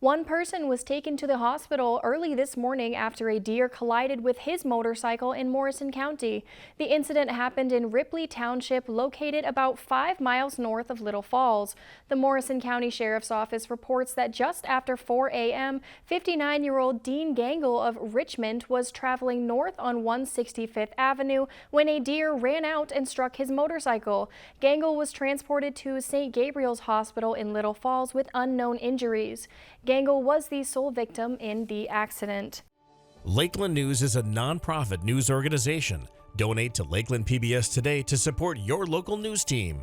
One person was taken to the hospital early this morning after a deer collided with his motorcycle in Morrison County. The incident happened in Ripley Township, located about 5 miles north of Little Falls. The Morrison County Sheriff's Office reports that just after 4 a.m., 59-year-old Dean Gangle of Richmond was traveling north on 165th Avenue when a deer ran out and struck his motorcycle. Gangle was transported to St. Gabriel's Hospital in Little Falls with unknown injuries. Gangle was the sole victim in the accident. Lakeland News is a nonprofit news organization. Donate to Lakeland PBS today to support your local news team.